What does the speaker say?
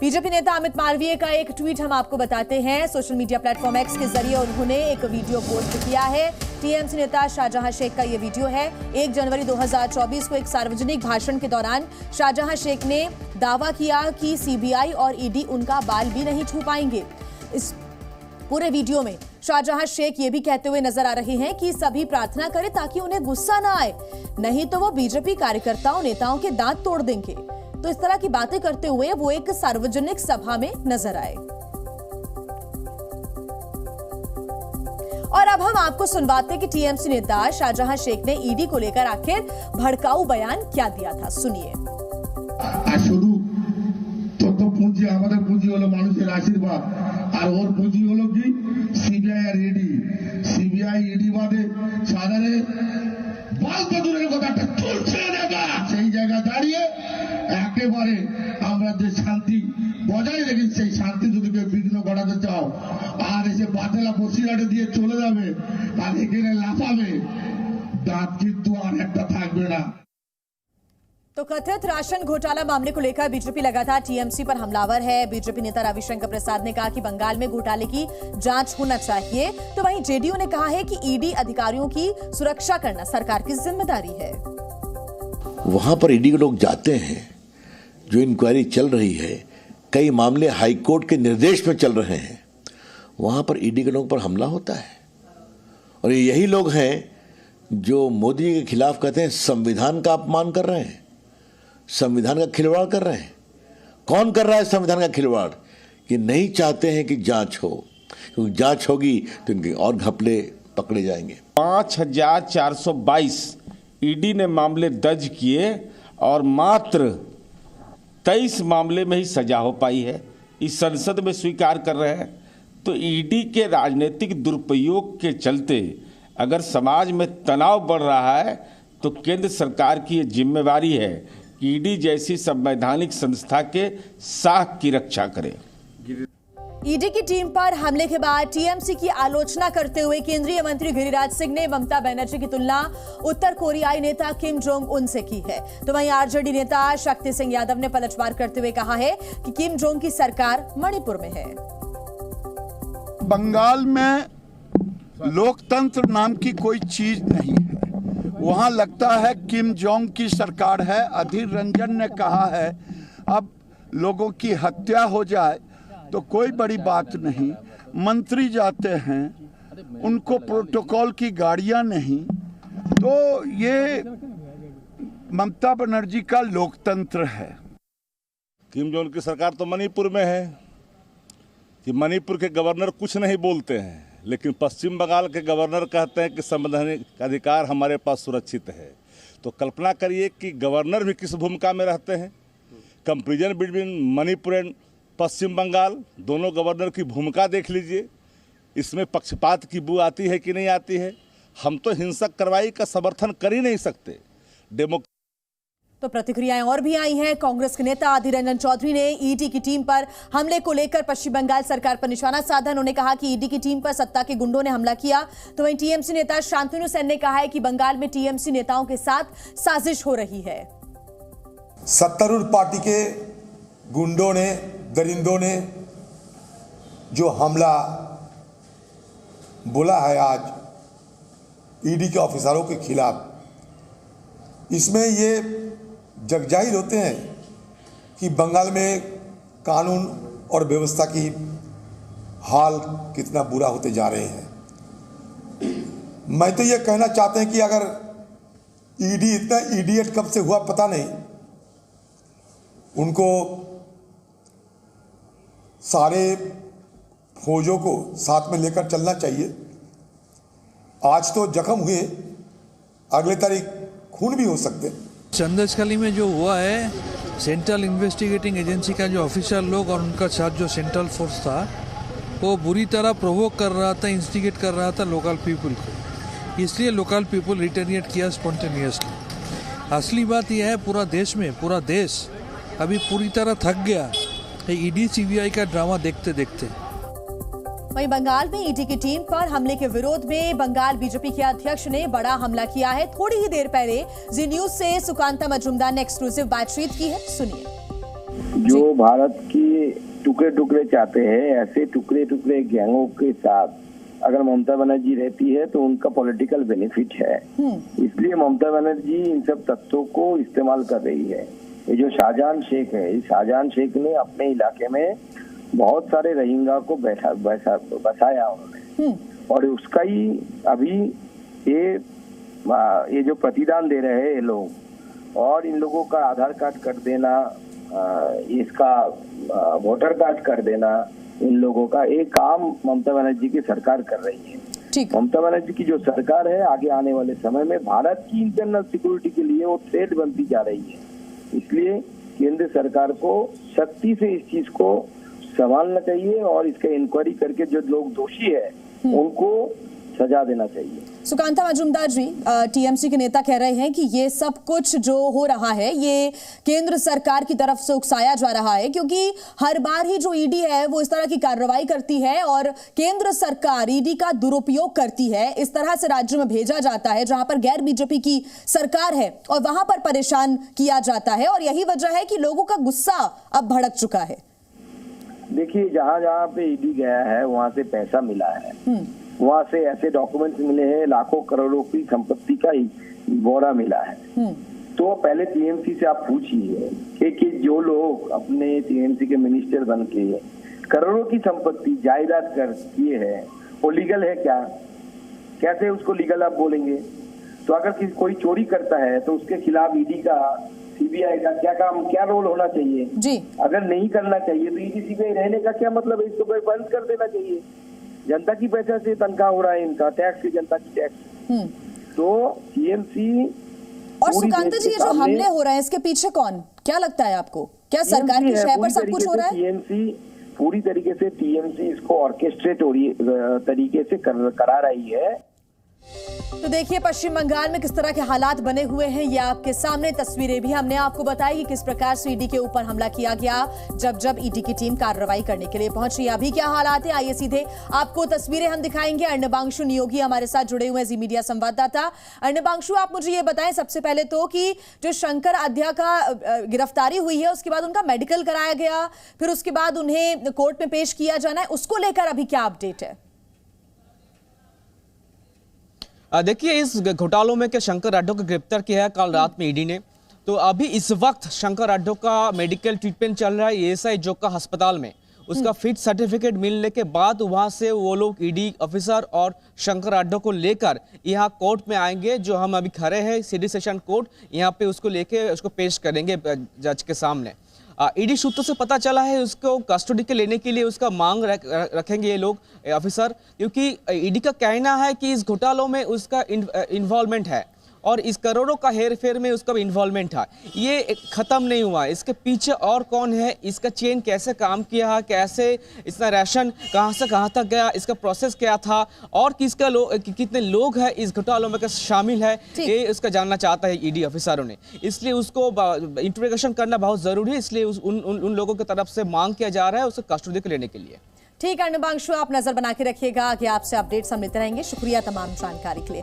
BJP नेता अमित मालवीय का एक ट्वीट हम आपको बताते हैं। सोशल मीडिया प्लेटफॉर्म एक्स के जरिए उन्होंने एक वीडियो पोस्ट किया है। टीएमसी नेता शाहजहां शेख का ये वीडियो है। 1 जनवरी 2024 को एक सार्वजनिक भाषण के दौरान शाहजहां शेख ने दावा किया कि सीबीआई और ईडी उनका बाल भी नहीं छू पाएंगे। इस पूरे वीडियो में शाहजहां शेख ये भी कहते हुए नजर आ रहे हैं कि सभी प्रार्थना करें ताकि उन्हें गुस्सा ना आए, नहीं तो वो बीजेपी कार्यकर्ताओं नेताओं के दांत तोड़ देंगे। तो इस तरह की बातें करते हुए वो एक सार्वजनिक सभा में नजर आए। और अब हम आपको सुनवाते कि टीएमसी नेता शाहजहां शेख ने ईडी को लेकर आखिर भड़काऊ बयान क्या दिया था, सुनिए। পুঁজি আমাদের পুঁজি হলো মানুষের আশীর্বাদ, আর ওর পুঁজি হলো কি CBI R E D. CBI ED বাদে সাধারণে বালতো দূরের কথা একটা চলছে দেখা, সেই জায়গা দাঁড়িয়ে একেবারে আমরা যে শান্তি বজায় রেখেছি সেই শান্তি যদি কেউ বিঘ্ন ঘটাতে চাও আর এসে বাতেলা বসিরাটে দিয়ে চলে যাবে আর এখানে লাফাবে, দাঁত কিন্তু আর একটা থাকবে না। तो कथित राशन घोटाला मामले को लेकर बीजेपी लगातार टीएमसी पर हमलावर है। बीजेपी नेता रविशंकर प्रसाद ने कहा कि बंगाल में घोटाले की जांच होना चाहिए, तो वहीं जेडीयू ने कहा है कि ईडी अधिकारियों की सुरक्षा करना सरकार की जिम्मेदारी है। वहां पर ईडी के लोग जाते हैं, जो इंक्वायरी चल रही है, कई मामले हाईकोर्ट के निर्देश में चल रहे हैं, वहां पर ईडी के लोगों पर हमला होता है। और यही लोग हैं जो मोदी के खिलाफ कहते हैं संविधान का अपमान कर रहे हैं, संविधान का खिलवाड़ कर रहे हैं। कौन कर रहा है संविधान का खिलवाड़? कि नहीं चाहते हैं कि जांच हो, क्योंकि जांच होगी तो इनके और घपले पकड़े जाएंगे। 5422 ईडी ने मामले दर्ज किए और मात्र 23 मामले में ही सजा हो पाई है। इस संसद में स्वीकार कर रहे हैं। तो ईडी के राजनीतिक दुरुपयोग के चलते अगर समाज में तनाव बढ़ रहा है तो केंद्र सरकार की ये जिम्मेवारी है कि ईडी जैसी संवैधानिक संस्था के साख की रक्षा करे। ईडी की टीम पर हमले के बाद टीएमसी की आलोचना करते हुए केंद्रीय मंत्री गिरिराज सिंह ने ममता बनर्जी की तुलना उत्तर कोरियाई नेता किम जोंग उन से की है। तो वहीं आरजेडी नेता शक्ति सिंह यादव ने पलटवार करते हुए कहा है कि किम जोंग की सरकार मणिपुर में है। बंगाल में लोकतंत्र नाम की कोई चीज नहीं है, वहां लगता है किम जोंग की सरकार है। अधीर रंजन ने कहा है अब लोगों की हत्या हो जाए तो कोई बड़ी बात नहीं, मंत्री जाते हैं उनको प्रोटोकॉल की गाड़ियां नहीं। तो ये ममता बनर्जी का लोकतंत्र है। किम जोंग की सरकार तो मणिपुर में है कि मणिपुर के गवर्नर कुछ नहीं बोलते हैं, लेकिन पश्चिम बंगाल के गवर्नर कहते हैं कि संवैधानिक अधिकार हमारे पास सुरक्षित है। तो कल्पना करिए कि गवर्नर भी किस भूमिका में रहते हैं। कंपैरिजन बिटवीन मणिपुर एंड पश्चिम बंगाल, दोनों गवर्नर की भूमिका देख लीजिए। इसमें पक्षपात की बू आती है कि नहीं आती है? हम तो हिंसक कार्रवाई का समर्थन कर ही नहीं सकते। तो प्रतिक्रियाएं और भी आई हैं। कांग्रेस के नेता अधीर रंजन चौधरी ने ईडी की टीम पर हमले को लेकर पश्चिम बंगाल सरकार पर निशाना साधा। उन्होंने कहा कि ईडी की टीम पर सत्ता के गुंडों ने हमला किया। तो वहीं टीएमसी नेता शांतनु सेन ने कहा है कि बंगाल में टीएमसी नेताओं के साथ साजिश हो रही है। सत्तारूढ़ पार्टी के गुंडों ने, दरिंदों ने जो हमला बोला है आज ईडी के ऑफिसरों के खिलाफ, इसमें ये जगजाहिर होते हैं कि बंगाल में कानून और व्यवस्था की हाल कितना बुरा होते जा रहे हैं। मैं तो ये कहना चाहते हैं कि अगर ईडी इतना इडियट कब से हुआ पता नहीं, उनको सारे फौजों को साथ में लेकर चलना चाहिए। आज तो जख्म हुए, अगले तारीख खून भी हो सकते हैं। चंदसकली में जो हुआ है, सेंट्रल इन्वेस्टिगेटिंग एजेंसी का जो ऑफिसर लोग और उनका साथ जो सेंट्रल फोर्स था वो बुरी तरह प्रोवोक कर रहा था, इंस्टिगेट कर रहा था लोकल पीपल को, इसलिए लोकल पीपल रिटेलिएट किया स्पॉन्टेनियसली। असली बात यह है पूरा देश में, पूरा देश अभी पूरी तरह थक गया ईडी सीबीआई का ड्रामा देखते देखते। वहीं बंगाल में ईडी की टीम पर हमले के विरोध में बंगाल बीजेपी के अध्यक्ष ने बड़ा हमला किया है। थोड़ी ही देर पहले जी न्यूज से सुकांता मजूमदार ने एक्सक्लूसिव बातचीत की है, सुनिए। जो भारत की टुकड़े टुकड़े चाहते हैं, ऐसे टुकड़े टुकड़े गैंगों के साथ अगर ममता बनर्जी रहती है तो उनका पॉलिटिकल बेनिफिट है। इसलिए ममता बनर्जी इन सब तत्वों को इस्तेमाल कर रही है। ये जो शाहजहां शेख है, इस शाहजहां शेख ने अपने इलाके में बहुत सारे रोहिंग्या को बसाया उन्होंने, और उसका ही अभी ये जो प्रतिदान दे रहे हैं ये लोग, और इन लोगों का आधार कार्ड कर देना, इसका वोटर कार्ड कर देना, इन लोगों का एक काम ममता बनर्जी की सरकार कर रही है। ममता बनर्जी की जो सरकार है आगे आने वाले समय में भारत की इंटरनल सिक्योरिटी के लिए वो थ्रेट बनती जा रही है। इसलिए केंद्र सरकार को सख्ती से इस चीज को संभालना चाहिए और इसका इंक्वायरी करके जो लोग दोषी है उनको सजा देना चाहिए। सुकांता मजूमदार जी, टीएमसी के नेता कह रहे हैं कि ये सब कुछ जो हो रहा है ये केंद्र सरकार की तरफ से उकसाया जा रहा है, क्योंकि हर बार ही जो ईडी है वो इस तरह की कार्रवाई करती है और केंद्र सरकार ईडी का दुरुपयोग करती है। इस तरह से राज्यों में भेजा जाता है जहां पर गैर बीजेपी की सरकार है और वहां पर परेशान किया जाता है, और यही वजह है कि लोगों का गुस्सा अब भड़क चुका है। देखिए, जहां जहां पे ईडी गया है वहां से पैसा मिला है, वहां से ऐसे डॉक्यूमेंट्स मिले हैं, लाखों करोड़ों की संपत्ति का ही ब्यौरा मिला है। तो पहले टीएमसी से आप पूछिए कि जो लोग अपने टीएमसी के मिनिस्टर बन के करोड़ों की संपत्ति जायदाद कर किए हैं, वो लीगल है क्या? कैसे उसको लीगल आप बोलेंगे? तो अगर कोई चोरी करता है तो उसके खिलाफ ईडी का, सीबीआई का क्या रोल होना चाहिए जी? अगर नहीं करना चाहिए तो ईडी सीबीआई रहने का क्या मतलब है? इसको बंद कर देना चाहिए। जनता की पैसा से तनख्वाह हो रहा है इनका, टैक्स की, जनता की टैक्स। तो टीएमसी और सुकांता जी, ये जो हमले हो रहे हैं इसके पीछे कौन, क्या लगता है आपको? क्या सरकार की शय पर सब कुछ हो रहा है? टीएमसी पूरी तरीके से टीएमसी इसको ऑर्केस्ट्रेट तरीके से करा रही है। तो देखिए पश्चिम बंगाल में किस तरह के हालात बने हुए हैं, ये आपके सामने तस्वीरें भी हमने आपको बताई कि किस प्रकार से ईडी के ऊपर हमला किया गया जब ईडी की टीम कार्रवाई करने के लिए पहुंची। अभी क्या हालात है, आइए सीधे आपको तस्वीरें हम दिखाएंगे। अर्णबांशु नियोगी हमारे साथ जुड़े हुए हैं, जी मीडिया संवाददाता। अर्णबांशु, आप मुझे ये बताएं सबसे पहले तो कि जो शंकर आध्या का गिरफ्तारी हुई है उसके बाद उनका मेडिकल कराया गया, फिर उसके बाद उन्हें कोर्ट में पेश किया जाना है, उसको लेकर अभी क्या अपडेट है? देखिए, इस घोटालों में शंकर आढ्य को गिरफ्तार किया है कल रात में ईडी ने। तो अभी इस वक्त शंकर आढ्य का मेडिकल ट्रीटमेंट चल रहा है एएसआई जोका अस्पताल में। उसका फिट सर्टिफिकेट मिलने के बाद वहां से वो लोग ईडी ऑफिसर और शंकर आढ्य को लेकर यहाँ कोर्ट में आएंगे। जो हम अभी खड़े हैं सिटी सेशन कोर्ट, यहाँ पे उसको लेके उसको पेश करेंगे जज के सामने। ईडी सूत्रों से पता चला है उसको कस्टडी के लेने के लिए उसका मांग रखेंगे ये लोग ऑफिसर, क्योंकि ईडी का कहना है कि इस घोटालों में उसका इन्वॉल्वमेंट है और इस करोड़ों का हेर फेर में उसका इन्वॉल्वमेंट था। ये खत्म नहीं हुआ, इसके पीछे और कौन है, इसका चेन कैसे काम किया, कैसे इसका राशन कहां से कहां तक गया, इसका प्रोसेस क्या था और कितने लोग हैं इस घोटालों में शामिल है, ये उसका जानना चाहता है ईडी ऑफिसरों ने। इसलिए उसको इंट्रोगेशन करना बहुत जरूरी है, इसलिए उन लोगों की तरफ से मांग किया जा रहा है उसको कस्टडी को लेने के लिए। ठीक है अर्णबांशु, आप नजर बना के रखिएगा कि आपसे अपडेट्स हम लेते रहेंगे। शुक्रिया तमाम जानकारी के लिए।